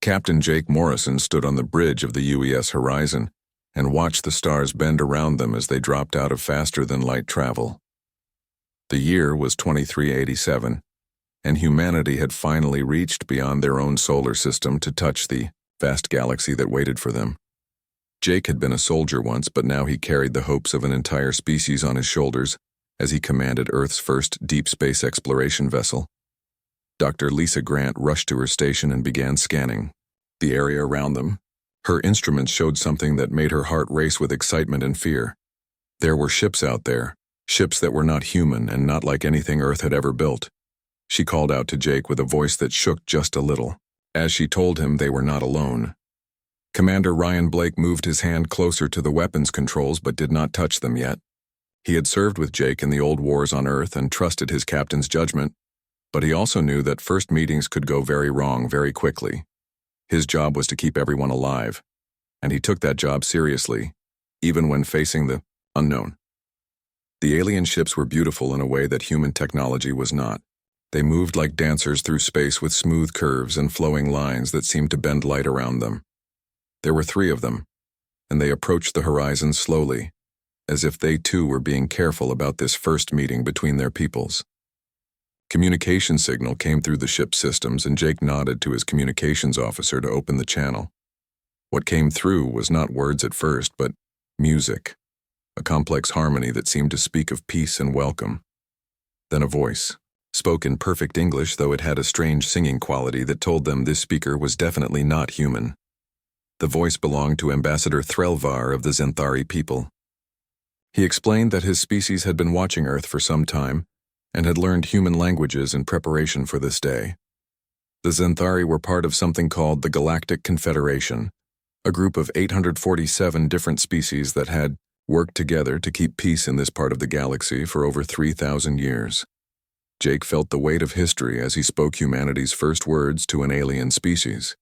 Captain Jake Morrison stood on the bridge of the UES Horizon and watched the stars bend around them as they dropped out of faster-than-light travel. The year was 2387, and humanity had finally reached beyond their own solar system to touch the vast galaxy that waited for them. Jake had been a soldier once, but now he carried the hopes of an entire species on his shoulders as he commanded Earth's first deep space exploration vessel. Dr. Lisa Grant rushed to her station and began scanning the area around them. Her instruments showed something that made her heart race with excitement and fear. There were ships out there, ships that were not human and not like anything Earth had ever built. She called out to Jake with a voice that shook just a little, as she told him they were not alone. Commander Ryan Blake moved his hand closer to the weapons controls but did not touch them yet. He had served with Jake in the old wars on Earth and trusted his captain's judgment, but he also knew that first meetings could go very wrong very quickly. His job was to keep everyone alive, and he took that job seriously, even when facing the unknown. The alien ships were beautiful in a way that human technology was not. They moved like dancers through space with smooth curves and flowing lines that seemed to bend light around them. There were 3 of them, and they approached the horizon slowly, as if they too were being careful about this first meeting between their peoples. Communication signal came through the ship's systems, and Jake nodded to his communications officer to open the channel. What came through was not words at first, but music, a complex harmony that seemed to speak of peace and welcome. Then a voice spoke in perfect English, though it had a strange singing quality that told them this speaker was definitely not human. The voice belonged to Ambassador Threlvar of the Zenthari people. He explained that his species had been watching Earth for some time and had learned human languages in preparation for this day. The Zenthari were part of something called the Galactic Confederation, a group of 847 different species that had worked together to keep peace in this part of the galaxy for over 3,000 years. Jake felt the weight of history as he spoke humanity's first words to an alien species.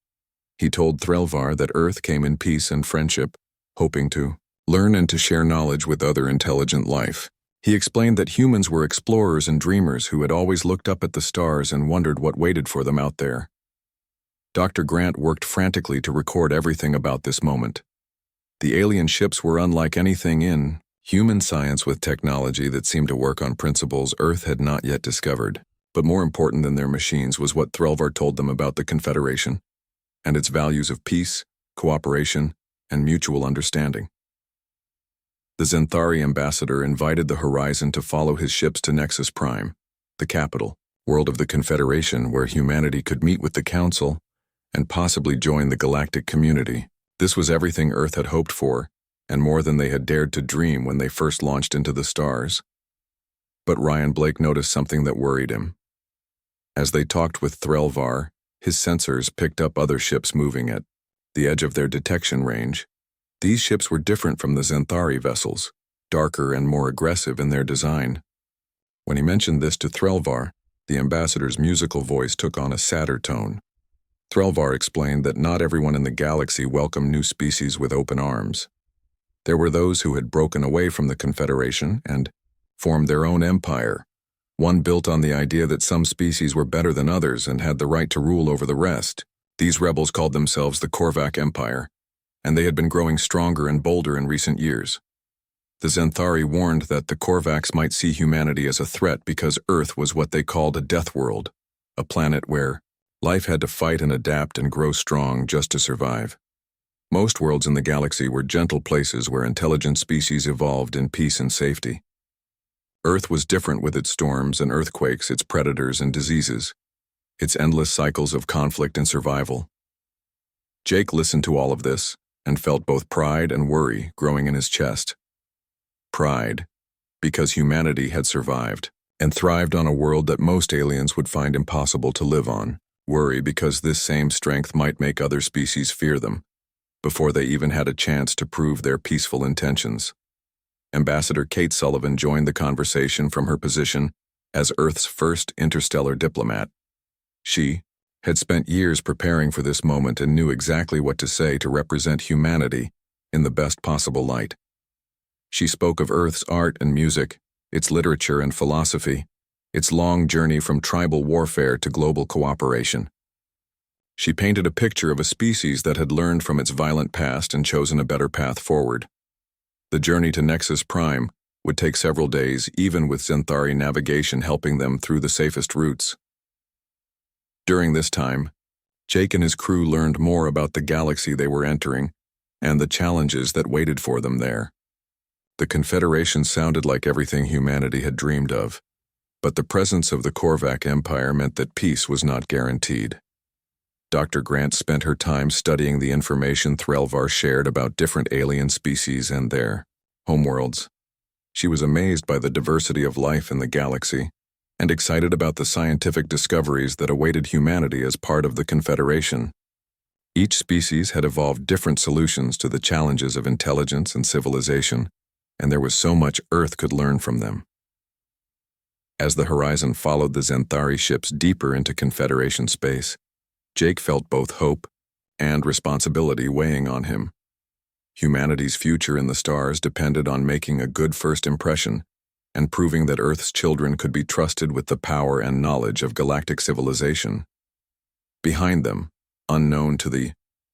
He told Threlvar that Earth came in peace and friendship, hoping to learn and to share knowledge with other intelligent life. He explained that humans were explorers and dreamers who had always looked up at the stars and wondered what waited for them out there. Dr. Grant worked frantically to record everything about this moment. The alien ships were unlike anything in human science, with technology that seemed to work on principles Earth had not yet discovered. But more important than their machines was what Threlvar told them about the Confederation and its values of peace, cooperation, and mutual understanding. The Zenthari ambassador invited the Horizon to follow his ships to Nexus Prime, the capital, world of the Confederation, where humanity could meet with the Council and possibly join the galactic community. This was everything Earth had hoped for, and more than they had dared to dream when they first launched into the stars. But Ryan Blake noticed something that worried him. As they talked with Threlvar, his sensors picked up other ships moving at the edge of their detection range. These ships were different from the Zenthari vessels, darker and more aggressive in their design. When he mentioned this to Threlvar, the ambassador's musical voice took on a sadder tone. Threlvar explained that not everyone in the galaxy welcomed new species with open arms. There were those who had broken away from the Confederation and formed their own empire, one built on the idea that some species were better than others and had the right to rule over the rest. These rebels called themselves the Korvac Empire, and they had been growing stronger and bolder in recent years. The Zenthari warned that the Korvacs might see humanity as a threat because Earth was what they called a death world, a planet where life had to fight and adapt and grow strong just to survive. Most worlds in the galaxy were gentle places where intelligent species evolved in peace and safety. Earth was different, with its storms and earthquakes, its predators and diseases, its endless cycles of conflict and survival. Jake listened to all of this and felt both pride and worry growing in his chest. Pride, because humanity had survived and thrived on a world that most aliens would find impossible to live on. Worry, because this same strength might make other species fear them before they even had a chance to prove their peaceful intentions. Ambassador Kate Sullivan joined the conversation from her position as Earth's first interstellar diplomat. She had spent years preparing for this moment and knew exactly what to say to represent humanity in the best possible light. She spoke of Earth's art and music, its literature and philosophy, its long journey from tribal warfare to global cooperation. She painted a picture of a species that had learned from its violent past and chosen a better path forward. The journey to Nexus Prime would take several days, even with Zenthari navigation helping them through the safest routes. During this time, Jake and his crew learned more about the galaxy they were entering and the challenges that waited for them there. The Confederation sounded like everything humanity had dreamed of, but the presence of the Korvac Empire meant that peace was not guaranteed. Dr. Grant spent her time studying the information Threlvar shared about different alien species and their homeworlds. She was amazed by the diversity of life in the galaxy and excited about the scientific discoveries that awaited humanity as part of the Confederation. Each species had evolved different solutions to the challenges of intelligence and civilization, and there was so much Earth could learn from them. As the Horizon followed the Zenthari ships deeper into Confederation space, Jake felt both hope and responsibility weighing on him. Humanity's future in the stars depended on making a good first impression and proving that Earth's children could be trusted with the power and knowledge of galactic civilization. Behind them, unknown to the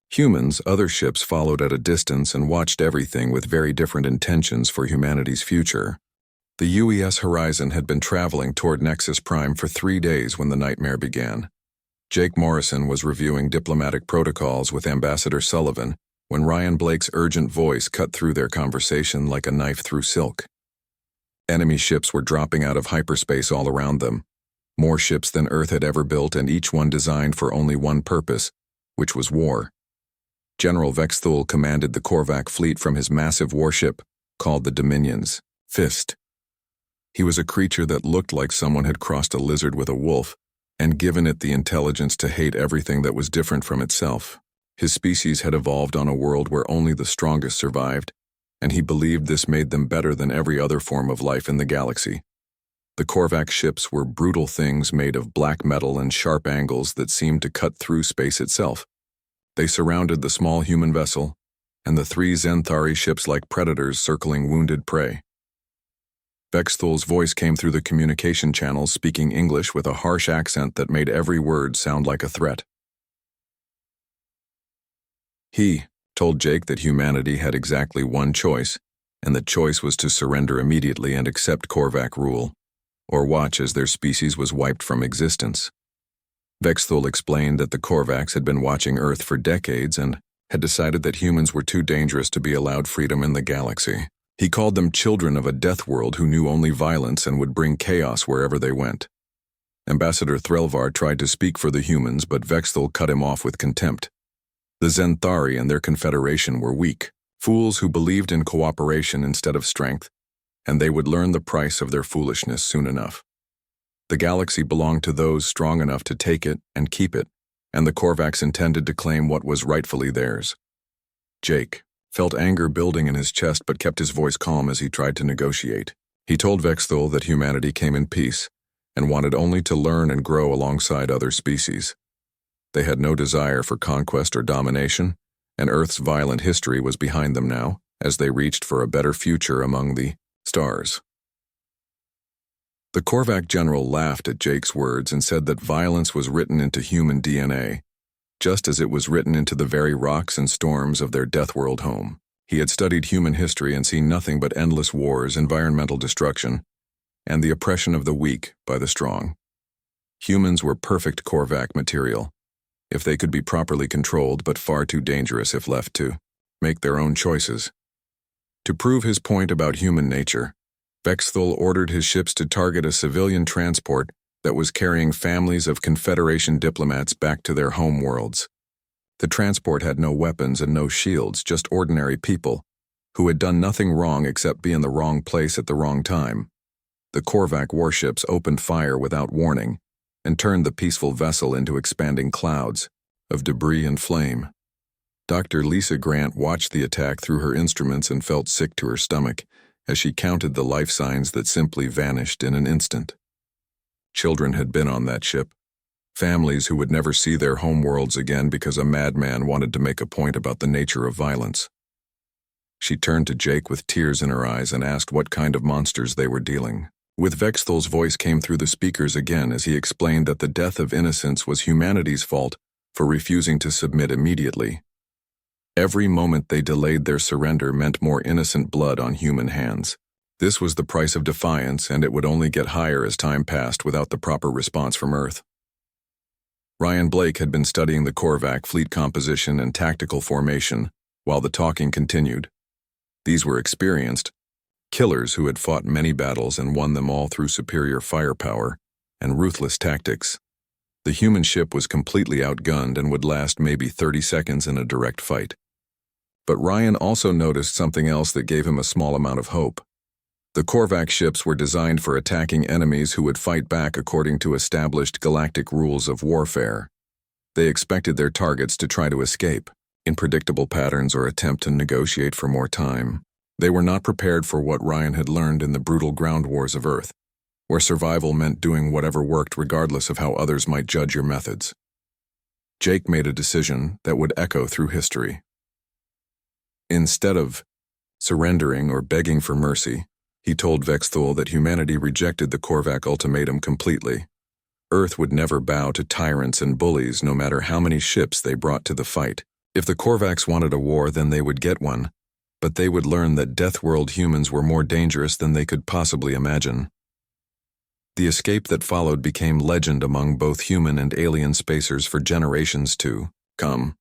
humans, other ships followed at a distance and watched everything with very different intentions for humanity's future. The UES Horizon had been traveling toward Nexus Prime for 3 days when the nightmare began. Jake Morrison was reviewing diplomatic protocols with Ambassador Sullivan when Ryan Blake's urgent voice cut through their conversation like a knife through silk. Enemy ships were dropping out of hyperspace all around them, more ships than Earth had ever built, and each one designed for only one purpose, which was war. General Vexthul commanded the Korvac fleet from his massive warship, called the Dominion's Fist. He was a creature that looked like someone had crossed a lizard with a wolf and given it the intelligence to hate everything that was different from itself. His species had evolved on a world where only the strongest survived, and he believed this made them better than every other form of life in the galaxy. The Korvac ships were brutal things made of black metal and sharp angles that seemed to cut through space itself. They surrounded the small human vessel, and the 3 Zenthari ships like predators circling wounded prey. Vexthul's voice came through the communication channels, speaking English with a harsh accent that made every word sound like a threat. He told Jake that humanity had exactly one choice, and the choice was to surrender immediately and accept Korvac rule, or watch as their species was wiped from existence. Vexthul explained that the Korvacs had been watching Earth for decades and had decided that humans were too dangerous to be allowed freedom in the galaxy. He called them children of a death world who knew only violence and would bring chaos wherever they went. Ambassador Threlvar tried to speak for the humans, but Vexthul cut him off with contempt. The Zenthari and their confederation were weak, fools who believed in cooperation instead of strength, and they would learn the price of their foolishness soon enough. The galaxy belonged to those strong enough to take it and keep it, and the Korvacs intended to claim what was rightfully theirs. Jake felt anger building in his chest but kept his voice calm as he tried to negotiate. He told Vexthul that humanity came in peace and wanted only to learn and grow alongside other species. They had no desire for conquest or domination, and Earth's violent history was behind them now, as they reached for a better future among the stars. The Korvac general laughed at Jake's words and said that violence was written into human DNA, just as it was written into the very rocks and storms of their death world home. He had studied human history and seen nothing but endless wars, environmental destruction, and the oppression of the weak by the strong. Humans were perfect Korvac material, if they could be properly controlled, but far too dangerous if left to make their own choices. To prove his point about human nature, Vexthul ordered his ships to target a civilian transport that was carrying families of Confederation diplomats back to their home worlds. The transport had no weapons and no shields, just ordinary people who had done nothing wrong except be in the wrong place at the wrong time. The Korvac warships opened fire without warning and turned the peaceful vessel into expanding clouds of debris and flame. Dr. Lisa Grant watched the attack through her instruments and felt sick to her stomach as she counted the life signs that simply vanished in an instant. Children had been on that ship, families who would never see their homeworlds again because a madman wanted to make a point about the nature of violence. She turned to Jake with tears in her eyes and asked what kind of monsters they were dealing with. Vexthul's voice came through the speakers again as he explained that the death of innocents was humanity's fault for refusing to submit immediately. Every moment they delayed their surrender meant more innocent blood on human hands. This was the price of defiance, and it would only get higher as time passed without the proper response from Earth. Ryan Blake had been studying the Korvac fleet composition and tactical formation while the talking continued. These were experienced killers who had fought many battles and won them all through superior firepower and ruthless tactics. The human ship was completely outgunned and would last maybe 30 seconds in a direct fight. But Ryan also noticed something else that gave him a small amount of hope. The Korvac ships were designed for attacking enemies who would fight back according to established galactic rules of warfare. They expected their targets to try to escape in predictable patterns or attempt to negotiate for more time. They were not prepared for what Ryan had learned in the brutal ground wars of Earth, where survival meant doing whatever worked regardless of how others might judge your methods. Jake made a decision that would echo through history. Instead of surrendering or begging for mercy, he told Vexthul that humanity rejected the Korvac ultimatum completely. Earth would never bow to tyrants and bullies no matter how many ships they brought to the fight. If the Korvacs wanted a war, then they would get one, but they would learn that Deathworld humans were more dangerous than they could possibly imagine. The escape that followed became legend among both human and alien spacers for generations to come.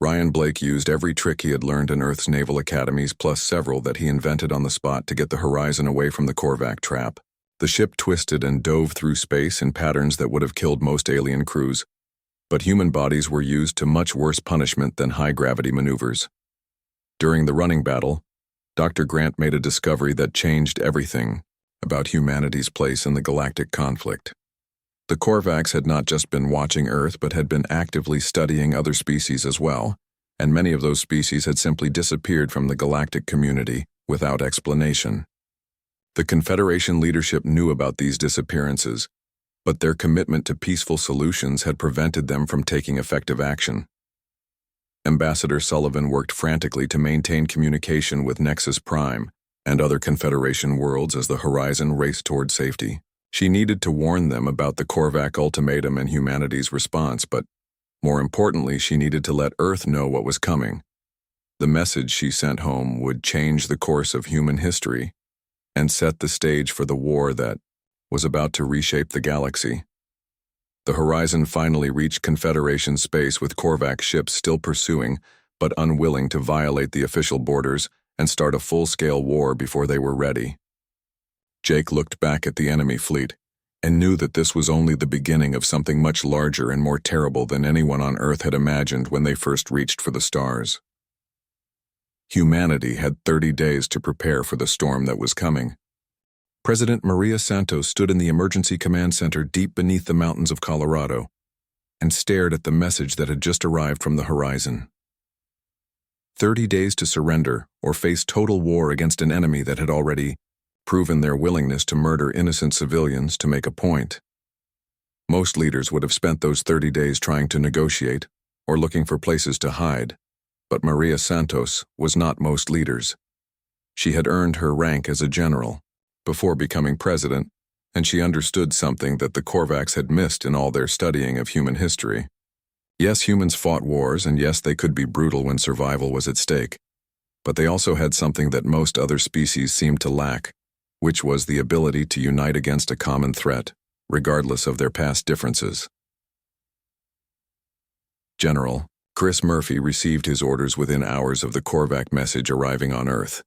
Ryan Blake used every trick he had learned in Earth's naval academies, plus several that he invented on the spot to get the Horizon away from the Korvac trap. The ship twisted and dove through space in patterns that would have killed most alien crews, but human bodies were used to much worse punishment than high-gravity maneuvers. During the running battle, Dr. Grant made a discovery that changed everything about humanity's place in the galactic conflict. The Korvacs had not just been watching Earth, but had been actively studying other species as well, and many of those species had simply disappeared from the galactic community without explanation. The Confederation leadership knew about these disappearances, but their commitment to peaceful solutions had prevented them from taking effective action. Ambassador Sullivan worked frantically to maintain communication with Nexus Prime and other Confederation worlds as the Horizon raced toward safety. She needed to warn them about the Korvac ultimatum and humanity's response, but more importantly, she needed to let Earth know what was coming. The message she sent home would change the course of human history and set the stage for the war that was about to reshape the galaxy. The Horizon finally reached Confederation space with Korvac ships still pursuing, but unwilling to violate the official borders and start a full-scale war before they were ready. Jake looked back at the enemy fleet and knew that this was only the beginning of something much larger and more terrible than anyone on Earth had imagined when they first reached for the stars. Humanity had 30 days to prepare for the storm that was coming. President Maria Santos stood in the emergency command center deep beneath the mountains of Colorado and stared at the message that had just arrived from the Horizon. 30 days to surrender or face total war against an enemy that had already proven their willingness to murder innocent civilians to make a point. Most leaders would have spent those 30 days trying to negotiate or looking for places to hide, but Maria Santos was not most leaders. She had earned her rank as a general before becoming president, and she understood something that the Korvacs had missed in all their studying of human history. Yes, humans fought wars, and yes, they could be brutal when survival was at stake, but they also had something that most other species seemed to lack, which was the ability to unite against a common threat, regardless of their past differences. General Chris Murphy received his orders within hours of the Korvac message arriving on Earth.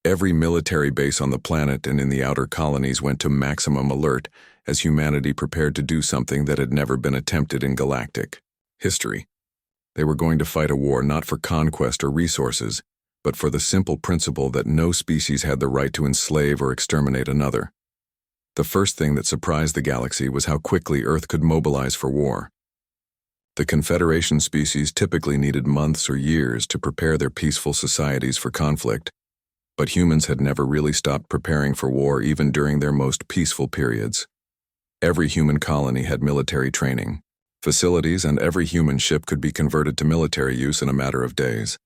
Every military base on the planet and in the outer colonies went to maximum alert as humanity prepared to do something that had never been attempted in galactic history. They were going to fight a war not for conquest or resources, but for the simple principle that no species had the right to enslave or exterminate another. The first thing that surprised the galaxy was how quickly Earth could mobilize for war. The Confederation species typically needed months or years to prepare their peaceful societies for conflict, but humans had never really stopped preparing for war even during their most peaceful periods. Every human colony had military training facilities, and every human ship could be converted to military use in a matter of days.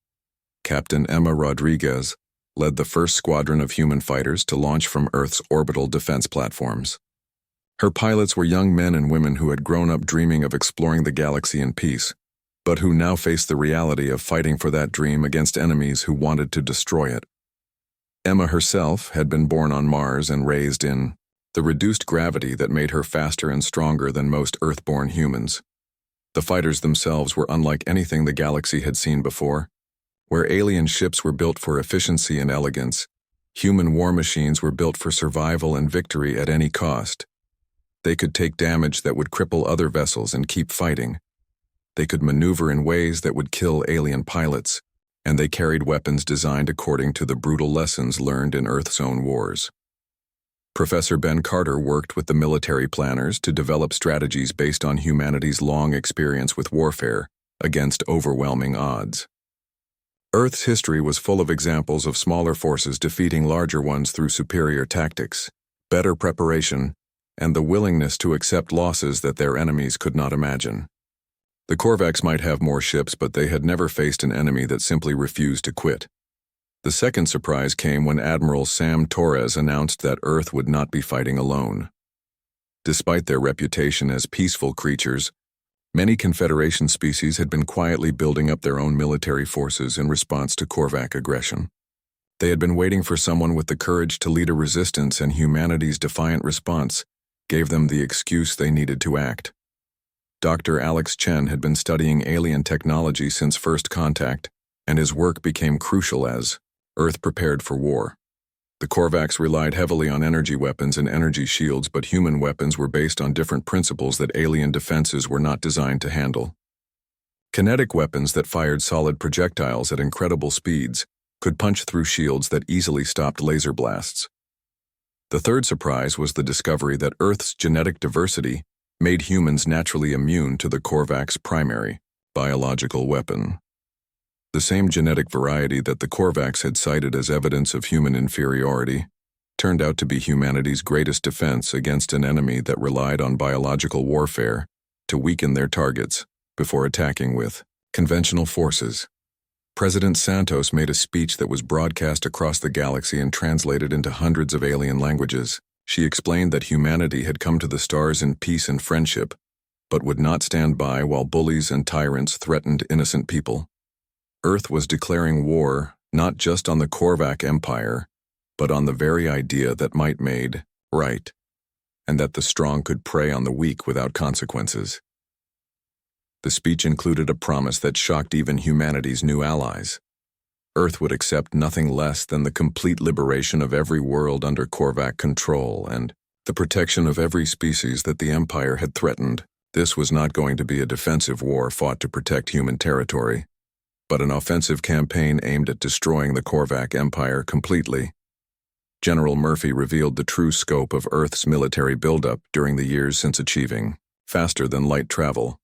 Captain Emma Rodriguez led the first squadron of human fighters to launch from Earth's orbital defense platforms. Her pilots were young men and women who had grown up dreaming of exploring the galaxy in peace, but who now faced the reality of fighting for that dream against enemies who wanted to destroy it. Emma herself had been born on Mars and raised in the reduced gravity that made her faster and stronger than most Earth-born humans. The fighters themselves were unlike anything the galaxy had seen before. Where alien ships were built for efficiency and elegance, human war machines were built for survival and victory at any cost. They could take damage that would cripple other vessels and keep fighting. They could maneuver in ways that would kill alien pilots, and they carried weapons designed according to the brutal lessons learned in Earth's own wars. Professor Ben Carter worked with the military planners to develop strategies based on humanity's long experience with warfare against overwhelming odds. Earth's history was full of examples of smaller forces defeating larger ones through superior tactics, better preparation, and the willingness to accept losses that their enemies could not imagine. The Korvax might have more ships, but they had never faced an enemy that simply refused to quit. The second surprise came when Admiral Sam Torres announced that Earth would not be fighting alone. Despite their reputation as peaceful creatures, many Confederation species had been quietly building up their own military forces in response to Korvax aggression. They had been waiting for someone with the courage to lead a resistance, and humanity's defiant response gave them the excuse they needed to act. Dr. Alex Chen had been studying alien technology since first contact, and his work became crucial as Earth prepared for war. The Korvax relied heavily on energy weapons and energy shields, but human weapons were based on different principles that alien defenses were not designed to handle. Kinetic weapons that fired solid projectiles at incredible speeds could punch through shields that easily stopped laser blasts. The third surprise was the discovery that Earth's genetic diversity made humans naturally immune to the Korvax's primary biological weapon. The same genetic variety that the Korvax had cited as evidence of human inferiority turned out to be humanity's greatest defense against an enemy that relied on biological warfare to weaken their targets before attacking with conventional forces. President Santos made a speech that was broadcast across the galaxy and translated into hundreds of alien languages. She explained that humanity had come to the stars in peace and friendship, but would not stand by while bullies and tyrants threatened innocent people. Earth was declaring war not just on the Korvax Empire, but on the very idea that might made right, and that the strong could prey on the weak without consequences. The speech included a promise that shocked even humanity's new allies. Earth would accept nothing less than the complete liberation of every world under Korvax control and the protection of every species that the Empire had threatened. This was not going to be a defensive war fought to protect human territory, but an offensive campaign aimed at destroying the Korvax Empire completely. General Murphy revealed the true scope of Earth's military buildup during the years since achieving faster-than-light travel.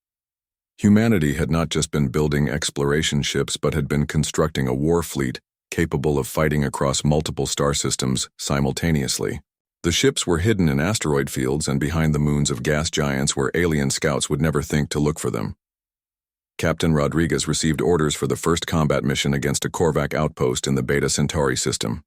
Humanity had not just been building exploration ships, but had been constructing a war fleet capable of fighting across multiple star systems simultaneously. The ships were hidden in asteroid fields and behind the moons of gas giants where alien scouts would never think to look for them. Captain Rodriguez received orders for the first combat mission against a Korvax outpost in the Beta Centauri system.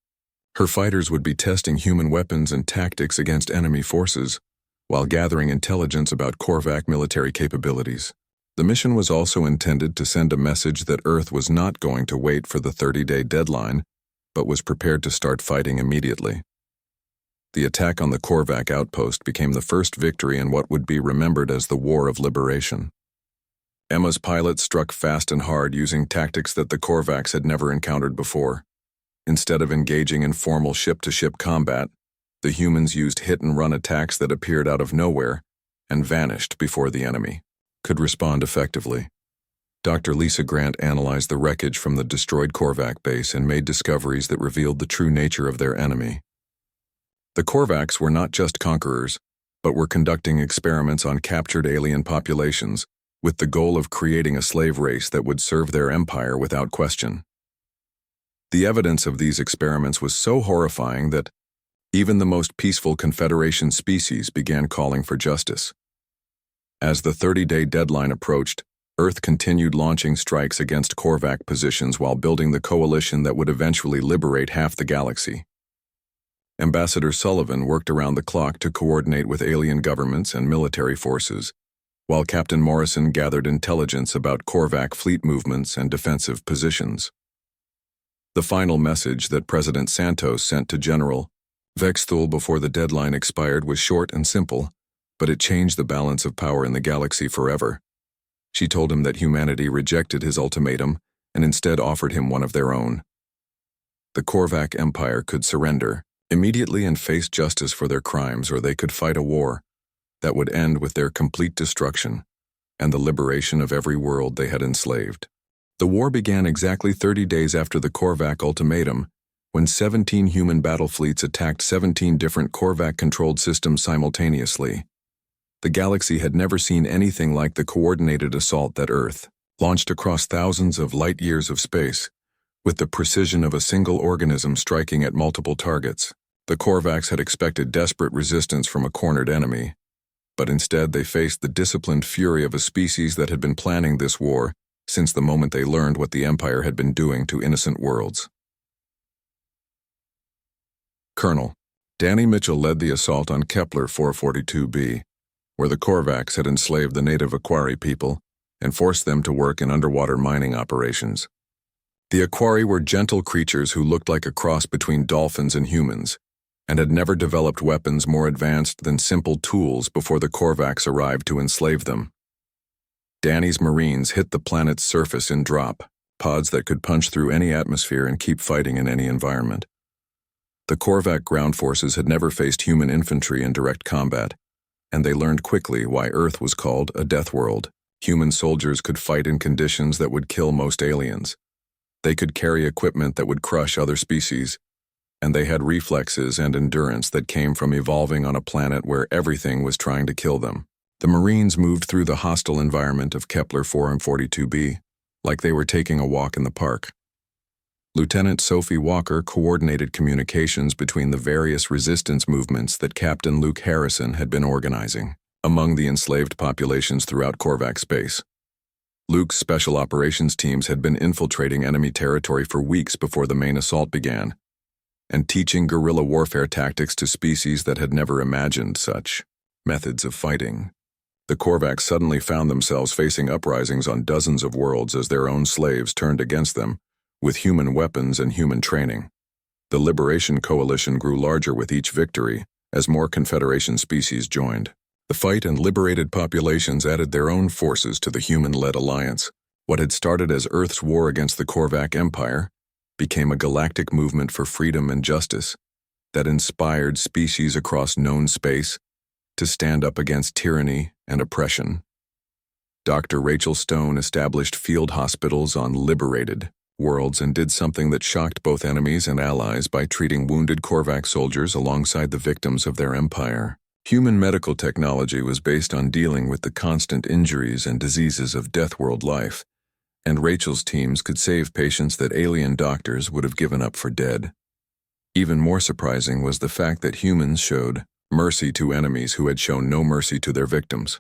Her fighters would be testing human weapons and tactics against enemy forces, while gathering intelligence about Korvax military capabilities. The mission was also intended to send a message that Earth was not going to wait for the 30-day deadline, but was prepared to start fighting immediately. The attack on the Korvax outpost became the first victory in what would be remembered as the War of Liberation. Emma's pilots struck fast and hard using tactics that the Korvax had never encountered before. Instead of engaging in formal ship-to-ship combat, the humans used hit-and-run attacks that appeared out of nowhere and vanished before the enemy could respond effectively. Dr. Lisa Grant analyzed the wreckage from the destroyed Korvax base and made discoveries that revealed the true nature of their enemy. The Korvax were not just conquerors, but were conducting experiments on captured alien populations, with the goal of creating a slave race that would serve their empire without question. The evidence of these experiments was so horrifying that even the most peaceful Confederation species began calling for justice. As the 30-day deadline approached, Earth continued launching strikes against Korvax positions while building the coalition that would eventually liberate half the galaxy. Ambassador Sullivan worked around the clock to coordinate with alien governments and military forces, while Captain Morrison gathered intelligence about Korvac fleet movements and defensive positions. The final message that President Santos sent to General Vexthul before the deadline expired was short and simple, but it changed the balance of power in the galaxy forever. She told him that humanity rejected his ultimatum and instead offered him one of their own. The Korvac Empire could surrender immediately and face justice for their crimes, or they could fight a war that would end with their complete destruction and the liberation of every world they had enslaved. The war began exactly 30 days after the Korvac ultimatum, when 17 human battle fleets attacked 17 different Korvac-controlled systems simultaneously. The galaxy had never seen anything like the coordinated assault that Earth launched across thousands of light-years of space, with the precision of a single organism striking at multiple targets. The Korvacs had expected desperate resistance from a cornered enemy, but instead they faced the disciplined fury of a species that had been planning this war since the moment they learned what the Empire had been doing to innocent worlds. Colonel Danny Mitchell led the assault on Kepler 442b, where the Korvacs had enslaved the native Aquari people and forced them to work in underwater mining operations. The Aquari were gentle creatures who looked like a cross between dolphins and humans, and had never developed weapons more advanced than simple tools before the Korvacs arrived to enslave them. Danny's Marines hit the planet's surface in drop pods that could punch through any atmosphere and keep fighting in any environment. The Korvac ground forces had never faced human infantry in direct combat, and they learned quickly why Earth was called a death world. Human soldiers could fight in conditions that would kill most aliens. They could carry equipment that would crush other species, and they had reflexes and endurance that came from evolving on a planet where everything was trying to kill them. The Marines moved through the hostile environment of Kepler 442b like they were taking a walk in the park. Lieutenant Sophie Walker coordinated communications between the various resistance movements that Captain Luke Harrison had been organizing among the enslaved populations throughout Korvac space. Luke's special operations teams had been infiltrating enemy territory for weeks before the main assault began, and teaching guerrilla warfare tactics to species that had never imagined such methods of fighting. The Korvacs suddenly found themselves facing uprisings on dozens of worlds as their own slaves turned against them, with human weapons and human training. The Liberation Coalition grew larger with each victory as more Confederation species joined. The fight and liberated populations added their own forces to the human-led alliance. What had started as Earth's war against the Korvac Empire became a galactic movement for freedom and justice that inspired species across known space to stand up against tyranny and oppression. Dr. Rachel Stone established field hospitals on liberated worlds and did something that shocked both enemies and allies by treating wounded Korvac soldiers alongside the victims of their empire. Human medical technology was based on dealing with the constant injuries and diseases of Death World life, and Rachel's teams could save patients that alien doctors would have given up for dead. Even more surprising was the fact that humans showed mercy to enemies who had shown no mercy to their victims.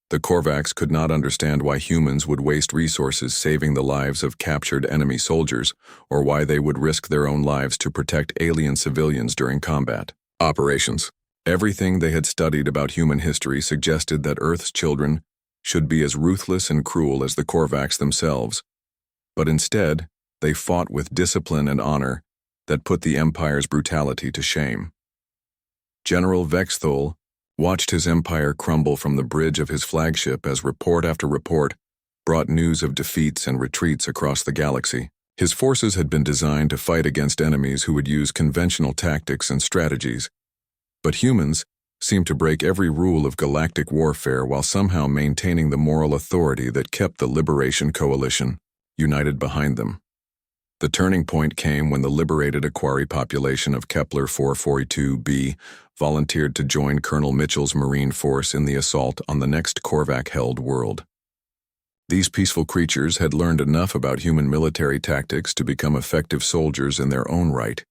The Korvacs could not understand why humans would waste resources saving the lives of captured enemy soldiers, or why they would risk their own lives to protect alien civilians during combat operations. Everything they had studied about human history suggested that Earth's children should be as ruthless and cruel as the Korvacs themselves, but instead, they fought with discipline and honor that put the Empire's brutality to shame. General Vexthul watched his empire crumble from the bridge of his flagship as report after report brought news of defeats and retreats across the galaxy. His forces had been designed to fight against enemies who would use conventional tactics and strategies, but humans seemed to break every rule of galactic warfare while somehow maintaining the moral authority that kept the Liberation Coalition united behind them. The turning point came when the liberated Aquari population of Kepler 442b volunteered to join Colonel Mitchell's Marine force in the assault on the next Korvac-held world. These peaceful creatures had learned enough about human military tactics to become effective soldiers in their own right,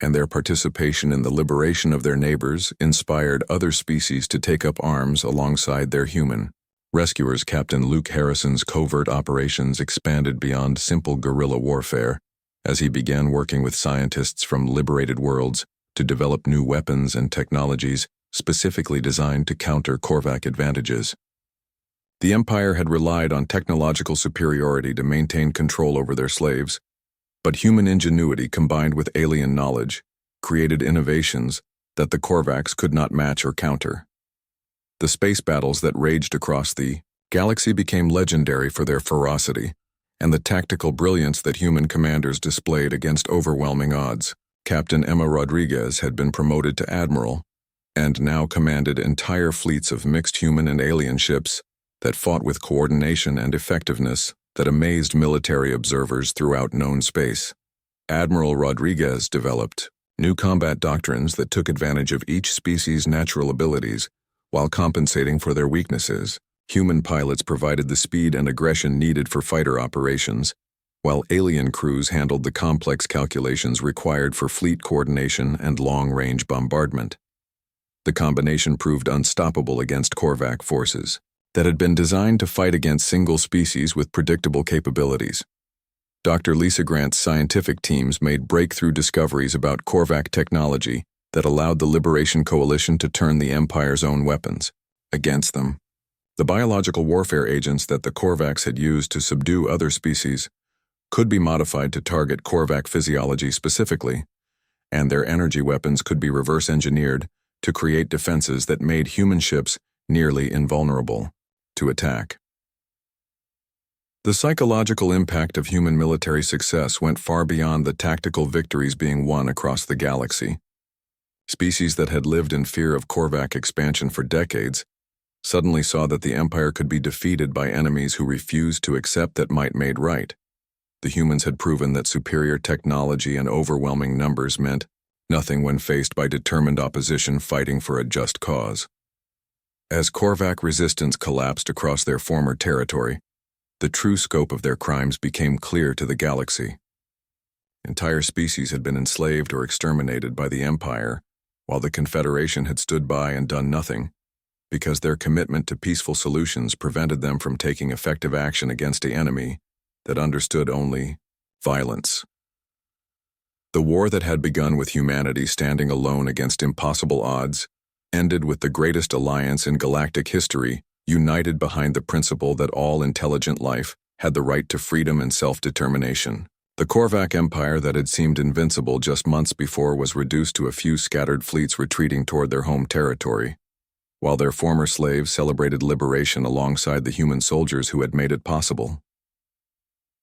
and their participation in the liberation of their neighbors inspired other species to take up arms alongside their human rescuers. Captain Luke Harrison's covert operations expanded beyond simple guerrilla warfare as he began working with scientists from liberated worlds to develop new weapons and technologies specifically designed to counter Korvac advantages. The Empire had relied on technological superiority to maintain control over their slaves, but human ingenuity combined with alien knowledge created innovations that the Korvacs could not match or counter. The space battles that raged across the galaxy became legendary for their ferocity and the tactical brilliance that human commanders displayed against overwhelming odds. Captain Emma Rodriguez had been promoted to admiral and now commanded entire fleets of mixed human and alien ships that fought with coordination and effectiveness that amazed military observers throughout known space. Admiral Rodriguez developed new combat doctrines that took advantage of each species' natural abilities while compensating for their weaknesses. Human pilots provided the speed and aggression needed for fighter operations, while alien crews handled the complex calculations required for fleet coordination and long-range bombardment. The combination proved unstoppable against Korvac forces that had been designed to fight against single species with predictable capabilities. Dr. Lisa Grant's scientific teams made breakthrough discoveries about Korvac technology that allowed the Liberation Coalition to turn the Empire's own weapons against them. The biological warfare agents that the Korvacs had used to subdue other species could be modified to target Korvac physiology specifically, and their energy weapons could be reverse-engineered to create defenses that made human ships nearly invulnerable to attack. The psychological impact of human military success went far beyond the tactical victories being won across the galaxy. Species that had lived in fear of Korvac expansion for decades suddenly saw that the Empire could be defeated by enemies who refused to accept that might made right. The humans had proven that superior technology and overwhelming numbers meant nothing when faced by determined opposition fighting for a just cause. As Korvac resistance collapsed across their former territory, the true scope of their crimes became clear to the galaxy. Entire species had been enslaved or exterminated by the Empire, while the Confederation had stood by and done nothing, because their commitment to peaceful solutions prevented them from taking effective action against an enemy that understood only violence. The war that had begun with humanity standing alone against impossible odds ended with the greatest alliance in galactic history, united behind the principle that all intelligent life had the right to freedom and self-determination. The Korvac Empire that had seemed invincible just months before was reduced to a few scattered fleets retreating toward their home territory, while their former slaves celebrated liberation alongside the human soldiers who had made it possible.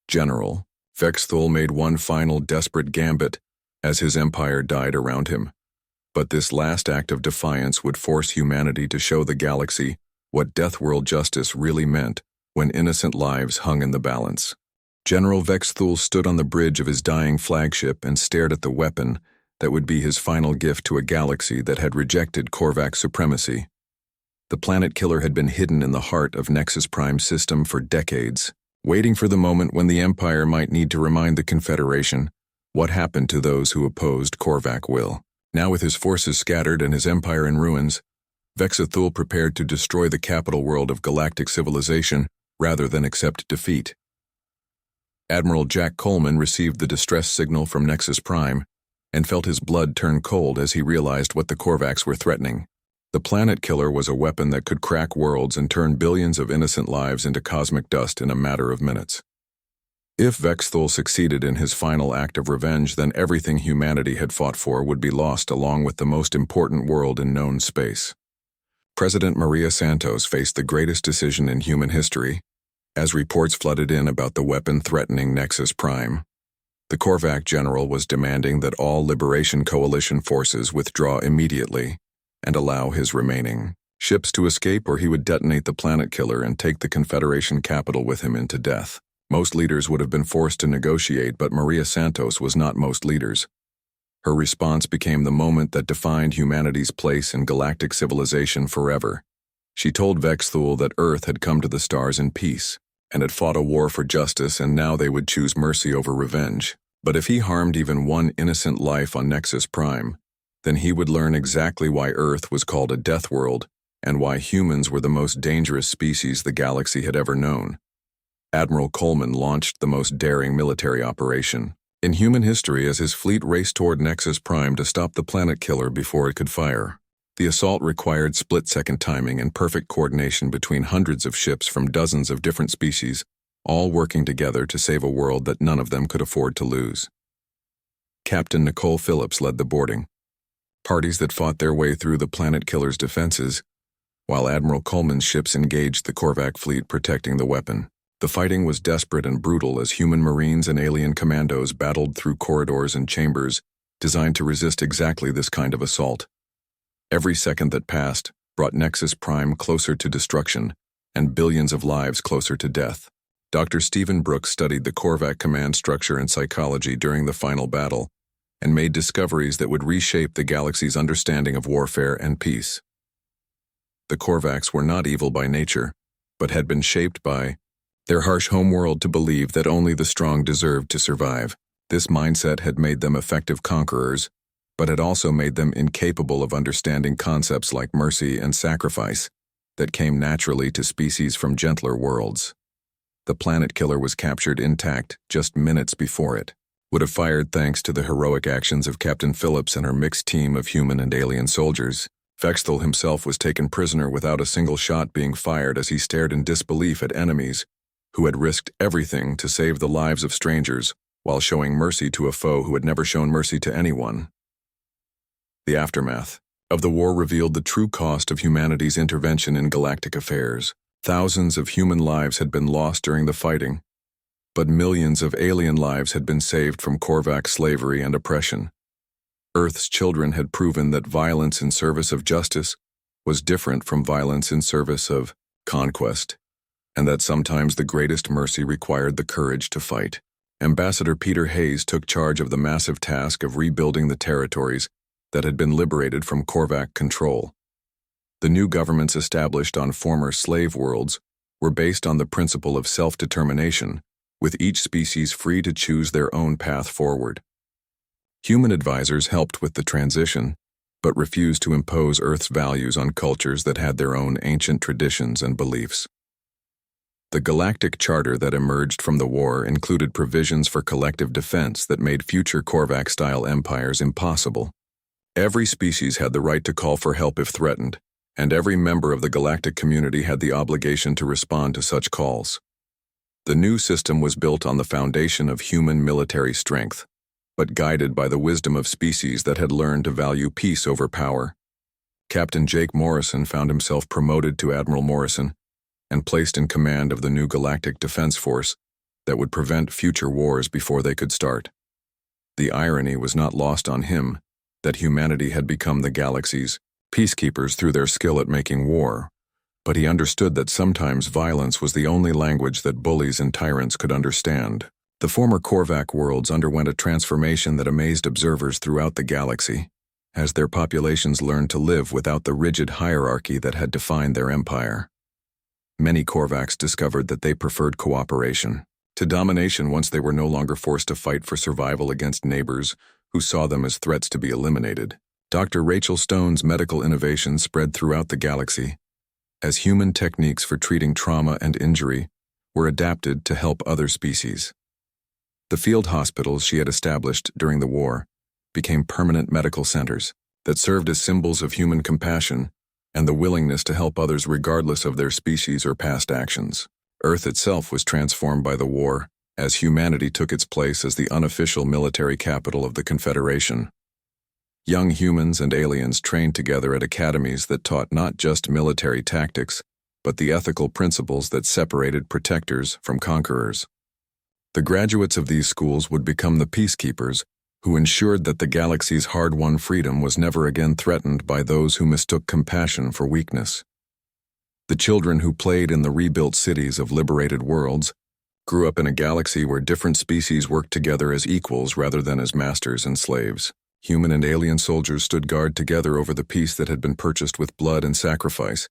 General Vexthul made one final desperate gambit as his empire died around him, but this last act of defiance would force humanity to show the galaxy what Deathworld justice really meant when innocent lives hung in the balance. General Vexthul stood on the bridge of his dying flagship and stared at the weapon that would be his final gift to a galaxy that had rejected Korvac supremacy. The planet killer had been hidden in the heart of Nexus Prime's system for decades, waiting for the moment when the Empire might need to remind the Confederation what happened to those who opposed Korvac will. Now with his forces scattered and his empire in ruins, Vexthul prepared to destroy the capital world of galactic civilization rather than accept defeat. Admiral Jack Coleman received the distress signal from Nexus Prime and felt his blood turn cold as he realized what the Korvacs were threatening. The planet killer was a weapon that could crack worlds and turn billions of innocent lives into cosmic dust in a matter of minutes. If Vexthul succeeded in his final act of revenge, then everything humanity had fought for would be lost along with the most important world in known space. President Maria Santos faced the greatest decision in human history as reports flooded in about the weapon threatening Nexus Prime. The Korvac general was demanding that all Liberation Coalition forces withdraw immediately and allow his remaining ships to escape, or he would detonate the planet killer and take the Confederation capital with him into death. Most leaders would have been forced to negotiate, but Maria Santos was not most leaders. Her response became the moment that defined humanity's place in galactic civilization forever. She told Vexthul that Earth had come to the stars in peace and had fought a war for justice, and now they would choose mercy over revenge. But if he harmed even one innocent life on Nexus Prime, then he would learn exactly why Earth was called a death world and why humans were the most dangerous species the galaxy had ever known. Admiral Coleman launched the most daring military operation, in human history as his fleet raced toward Nexus Prime to stop the planet killer before it could fire. The assault required split-second timing and perfect coordination between hundreds of ships from dozens of different species, all working together to save a world that none of them could afford to lose. Captain Nicole Phillips led the boarding, parties that fought their way through the planet killer's defenses, while Admiral Coleman's ships engaged the Korvac fleet protecting the weapon. The fighting was desperate and brutal as human marines and alien commandos battled through corridors and chambers designed to resist exactly this kind of assault. Every second that passed brought Nexus Prime closer to destruction and billions of lives closer to death. Dr. Stephen Brooks studied the Korvac command structure and psychology during the final battle and made discoveries that would reshape the galaxy's understanding of warfare and peace. The Korvacs were not evil by nature, but had been shaped by their harsh homeworld to believe that only the strong deserved to survive. This mindset had made them effective conquerors, but had also made them incapable of understanding concepts like mercy and sacrifice that came naturally to species from gentler worlds. The planet killer was captured intact just minutes before it would have fired thanks to the heroic actions of Captain Phillips and her mixed team of human and alien soldiers. Fextel himself was taken prisoner without a single shot being fired as he stared in disbelief at enemies who had risked everything to save the lives of strangers while showing mercy to a foe who had never shown mercy to anyone. The aftermath of the war revealed the true cost of humanity's intervention in galactic affairs. Thousands of human lives had been lost during the fighting, but millions of alien lives had been saved from Korvac slavery and oppression. Earth's children had proven that violence in service of justice was different from violence in service of conquest, and that sometimes the greatest mercy required the courage to fight. Ambassador Peter Hayes took charge of the massive task of rebuilding the territories that had been liberated from Korvac control. The new governments established on former slave worlds were based on the principle of self-determination, with each species free to choose their own path forward. Human advisors helped with the transition, but refused to impose Earth's values on cultures that had their own ancient traditions and beliefs. The Galactic Charter that emerged from the war included provisions for collective defense that made future Korvac-style empires impossible. Every species had the right to call for help if threatened, and every member of the galactic community had the obligation to respond to such calls. The new system was built on the foundation of human military strength, but guided by the wisdom of species that had learned to value peace over power. Captain Jake Morrison found himself promoted to Admiral Morrison and placed in command of the new Galactic Defense Force that would prevent future wars before they could start. The irony was not lost on him that humanity had become the galaxy's peacekeepers through their skill at making war, but he understood that sometimes violence was the only language that bullies and tyrants could understand. The former Korvac worlds underwent a transformation that amazed observers throughout the galaxy, as their populations learned to live without the rigid hierarchy that had defined their empire. Many Korvacs discovered that they preferred cooperation to domination once they were no longer forced to fight for survival against neighbors who saw them as threats to be eliminated. Dr. Rachel Stone's medical innovations spread throughout the galaxy, as human techniques for treating trauma and injury were adapted to help other species. The field hospitals she had established during the war became permanent medical centers that served as symbols of human compassion and the willingness to help others regardless of their species or past actions. Earth itself was transformed by the war, as humanity took its place as the unofficial military capital of the Confederation. Young humans and aliens trained together at academies that taught not just military tactics, but the ethical principles that separated protectors from conquerors. The graduates of these schools would become the peacekeepers, who ensured that the galaxy's hard-won freedom was never again threatened by those who mistook compassion for weakness. The children who played in the rebuilt cities of liberated worlds grew up in a galaxy where different species worked together as equals rather than as masters and slaves. Human and alien soldiers stood guard together over the peace that had been purchased with blood and sacrifice,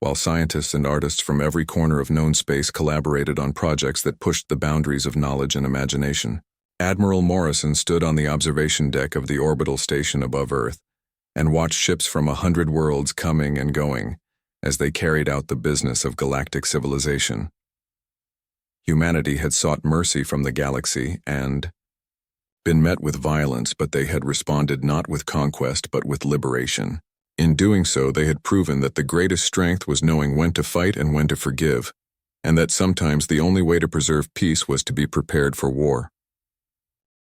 while scientists and artists from every corner of known space collaborated on projects that pushed the boundaries of knowledge and imagination. Admiral Morrison stood on the observation deck of the orbital station above Earth and watched ships from 100 worlds coming and going as they carried out the business of galactic civilization. Humanity had sought mercy from the galaxy and, been met with violence, but they had responded not with conquest but with liberation. In doing so, they had proven that the greatest strength was knowing when to fight and when to forgive, and that sometimes the only way to preserve peace was to be prepared for war.